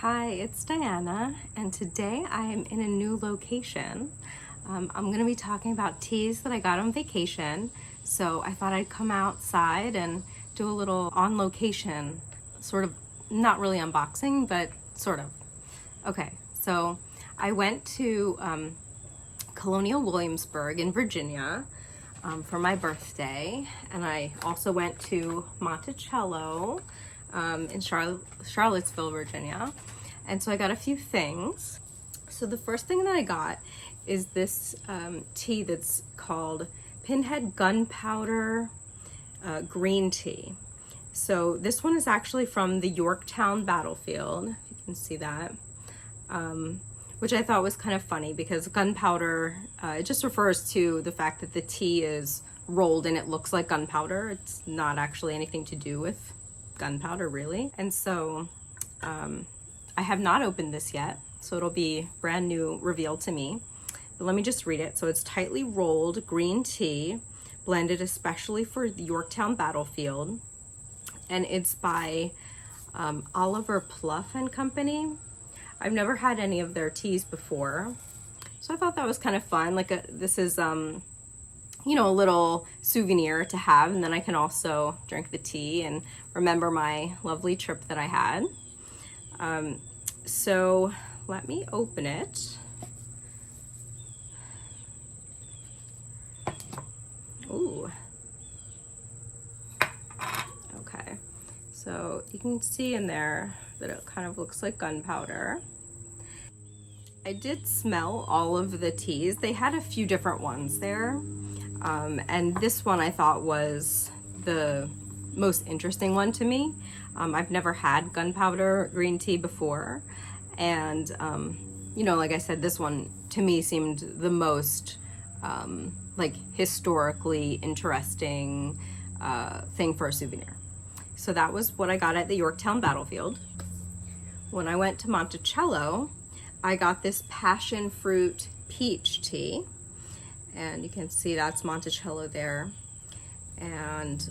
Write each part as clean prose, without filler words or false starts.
Hi, it's Diana, and today I am in a new location. I'm going to be talking about teas that I got on vacation, so I thought I'd come outside and do a little on location, sort of, not really unboxing, but sort of. Okay, so I went to Colonial Williamsburg in Virginia for my birthday, and I also went to Monticello in Charlottesville, Virginia. And so I got a few things. So the first thing that I got is this tea that's called Pinhead Gunpowder green tea. So this one is actually from the Yorktown battlefield, if you can see that, which I thought was kind of funny because gunpowder, it just refers to the fact that the tea is rolled and it looks like gunpowder. It's not actually anything to do with gunpowder, really. And so I have not opened this yet, so it'll be brand new reveal to me. But let me just read it. So it's tightly rolled green tea, blended especially for the Yorktown battlefield. And it's by Oliver Pluff and Company. I've never had any of their teas before, so I thought that was kind of fun. Like this is, you know, a little souvenir to have, and then I can also drink the tea and remember my lovely trip that I had. So let me open it. Ooh. Okay, so you can see in there that it kind of looks like gunpowder. I did smell all of the teas. They had a few different ones there. And this one I thought was the most interesting one to me. I've never had gunpowder green tea before. And, you know, like I said, this one to me seemed the most like historically interesting thing for a souvenir. So that was what I got at the Yorktown battlefield. When I went to Monticello, I got this Passionfruit peach tea. And you can see that's Monticello there. And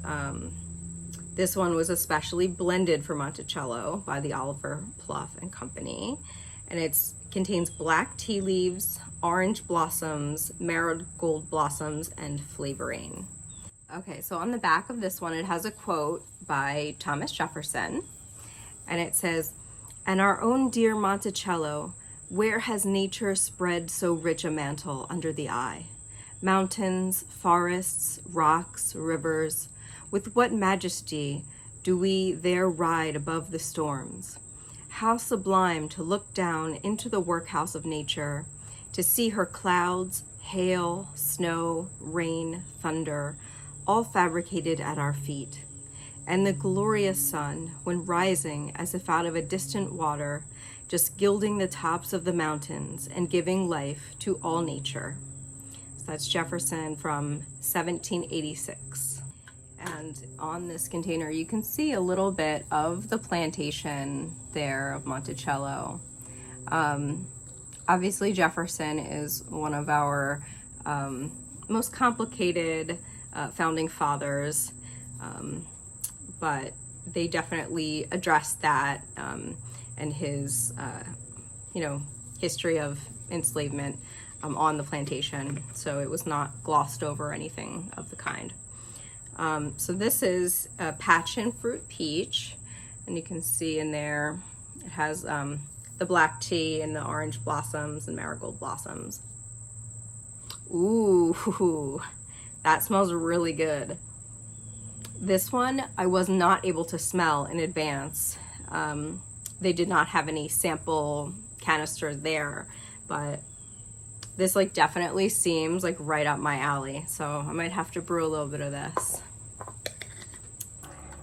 this one was especially blended for Monticello by the Oliver Pluff and Company. And it contains black tea leaves, orange blossoms, marigold blossoms, and flavoring. Okay, so on the back of this one, it has a quote by Thomas Jefferson. And it says, "And our own dear Monticello, where has nature spread so rich a mantle under the eye? Mountains, forests, rocks, rivers, with what majesty do we there ride above the storms? How sublime to look down into the workhouse of nature, to see her clouds, hail, snow, rain, thunder, all fabricated at our feet. And the glorious sun, when rising as if out of a distant water, just gilding the tops of the mountains and giving life to all nature." That's Jefferson from 1786. And on this container, you can see a little bit of the plantation there of Monticello. Obviously, Jefferson is one of our most complicated founding fathers, but they definitely addressed that and his, you know, history of enslavement on the plantation, so it was not glossed over or anything of the kind. So this is a Passionfruit peach, and you can see in there it has the black tea and the orange blossoms and marigold blossoms. Ooh, that smells really good. This one I was not able to smell in advance. They did not have any sample canister there, but this like definitely seems like right up my alley, so I might have to brew a little bit of this.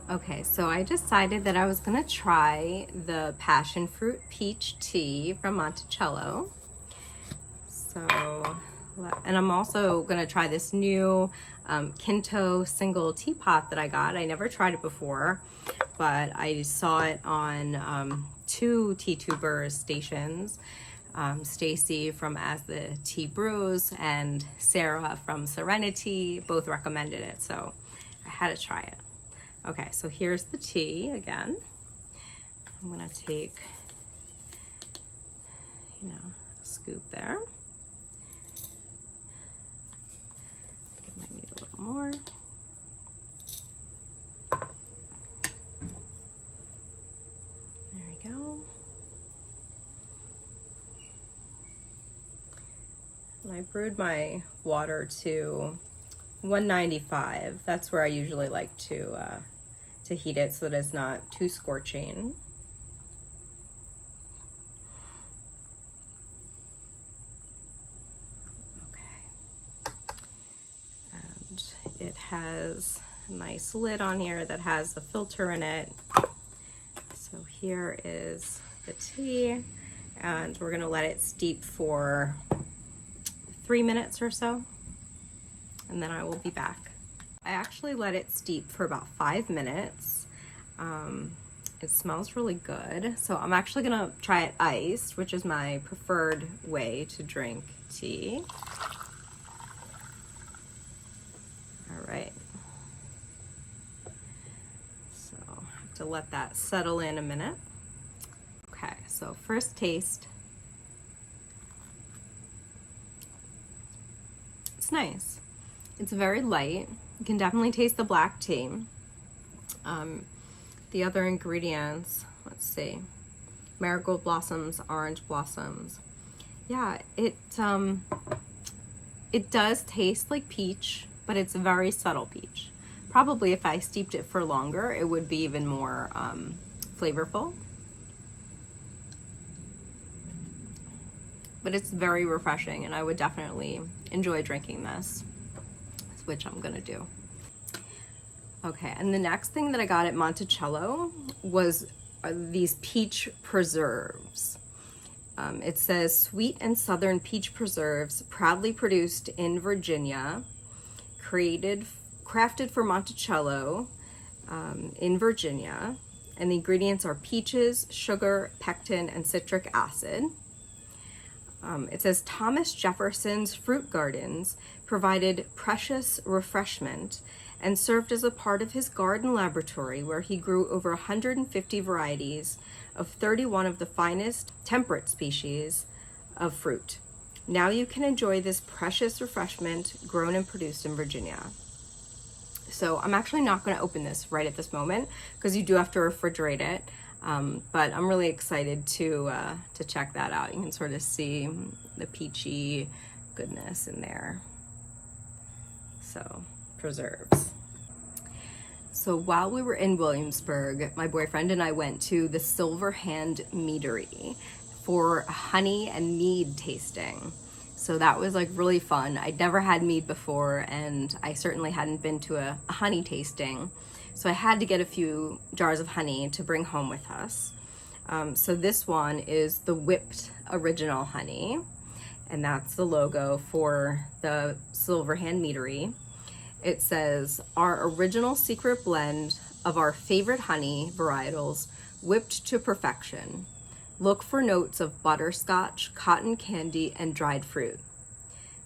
Okay, so I decided that I was gonna try the Passionfruit peach tea from Monticello. So, and I'm also gonna try this new Kinto single teapot that I got. I never tried it before, but I saw it on two tea tubers stations. Stacy from As the Tea Brews and Sarah from Serenity both recommended it, so I had to try it. Okay, so here's the tea again. I'm gonna take you know, a scoop there. Give my meat a little more. There we go. And I brewed my water to 195. That's where I usually like to heat it so that it's not too scorching. Okay. And it has a nice lid on here that has a filter in it. So here is the tea, and we're gonna let it steep for 3 minutes or so, and then I will be back. I actually let it steep for about 5 minutes. It smells really good. So I'm actually gonna try it iced, which is my preferred way to drink tea. All right. So I have to let that settle in a minute. Okay, so first taste. It's nice. It's very light. You can definitely taste the black tea. The other ingredients, let's see, marigold blossoms, orange blossoms. Yeah, it does taste like peach, but it's a very subtle peach. Probably if I steeped it for longer, it would be even more flavorful. But it's very refreshing, and I would definitely enjoy drinking this, which I'm gonna do. Okay, and the next thing that I got at Monticello was these peach preserves. It says sweet and southern peach preserves, proudly produced in Virginia, crafted for Monticello in Virginia, and the ingredients are peaches, sugar, pectin, and citric acid. It says Thomas Jefferson's fruit gardens provided precious refreshment and served as a part of his garden laboratory, where he grew over 150 varieties of 31 of the finest temperate species of fruit. Now you can enjoy this precious refreshment grown and produced in Virginia. So I'm actually not going to open this right at this moment because you do have to refrigerate it. But I'm really excited to check that out. You can sort of see the peachy goodness in there. So, preserves. So while we were in Williamsburg, my boyfriend and I went to the Silver Hand Meadery for honey and mead tasting. So that was like really fun. I'd never had mead before, and I certainly hadn't been to a honey tasting. So I had to get a few jars of honey to bring home with us. So this one is the whipped original honey, and that's the logo for the Silver Hand Meadery. It says, our original secret blend of our favorite honey varietals whipped to perfection. Look for notes of butterscotch, cotton candy, and dried fruit.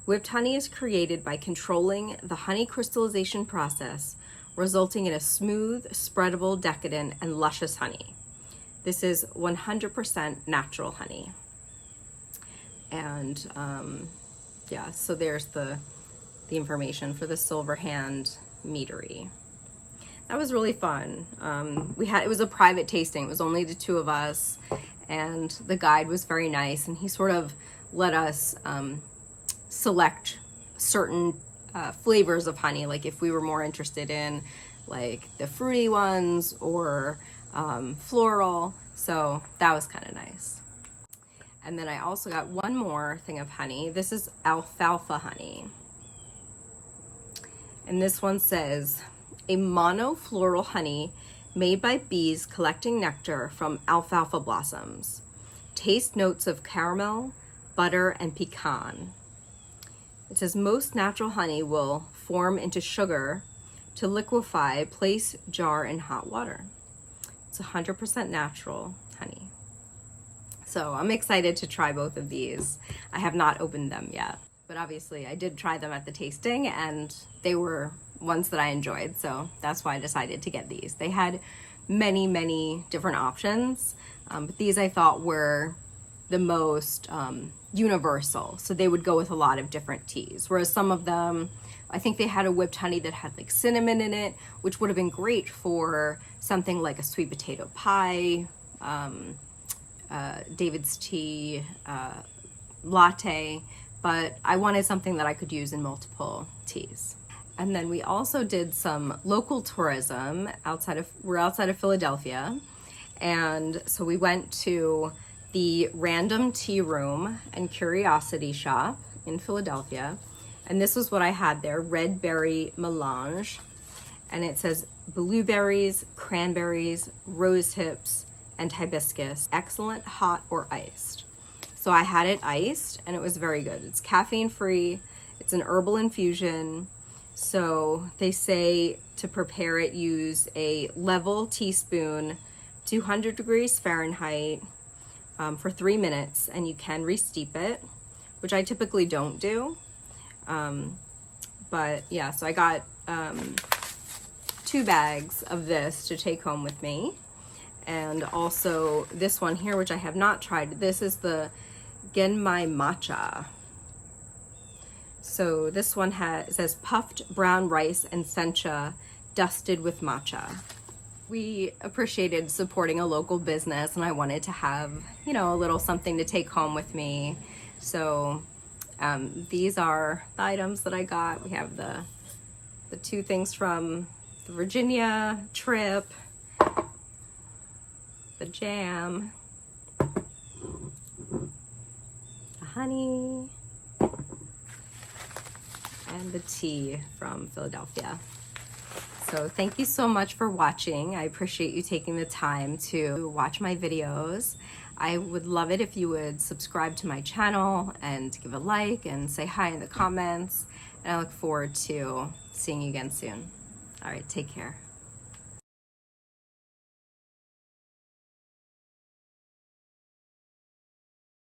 Whipped honey is created by controlling the honey crystallization process, resulting in a smooth, spreadable, decadent, and luscious honey. This is 100% natural honey. And yeah, so there's the information for the Silver Hand Meadery. That was really fun. It was a private tasting. It was only the two of us, and the guide was very nice, and he sort of let us select certain flavors of honey, like if we were more interested in like the fruity ones or floral. So that was kind of nice. And then I also got one more thing of honey. This is alfalfa honey. And this one says, a monofloral honey made by bees collecting nectar from alfalfa blossoms. Taste notes of caramel, butter, and pecan. It says most natural honey will form into sugar to liquefy, place, jar in hot water. It's 100% natural honey. So I'm excited to try both of these. I have not opened them yet, but obviously I did try them at the tasting and they were ones that I enjoyed. So that's why I decided to get these. They had many different options, but these I thought were the most universal. So they would go with a lot of different teas. Whereas some of them, I think they had a whipped honey that had like cinnamon in it, which would have been great for something like a sweet potato pie, David's tea, latte, but I wanted something that I could use in multiple teas. And then we also did some local tourism we're outside of Philadelphia. And so we went to the Random Tea Room and Curiosity Shop in Philadelphia. And this was what I had there, red berry melange. And it says blueberries, cranberries, rose hips, and hibiscus. Excellent hot or iced. So I had it iced and it was very good. It's caffeine free. It's an herbal infusion. So they say to prepare it, use a level teaspoon, 200 degrees Fahrenheit for 3 minutes, and you can re-steep it, which I typically don't do. But yeah, so I got 2 bags of this to take home with me. And also this one here, which I have not tried. This is the Genmai-Matcha. So this one says puffed brown rice and sencha dusted with matcha. We appreciated supporting a local business, and I wanted to have, you know, a little something to take home with me. So these are the items that I got. We have the 2 things from the Virginia trip, the jam, the honey, and the tea from Philadelphia. So thank you so much for watching. I appreciate you taking the time to watch my videos. I would love it if you would subscribe to my channel and give a like and say hi in the comments. And I look forward to seeing you again soon. All right, take care.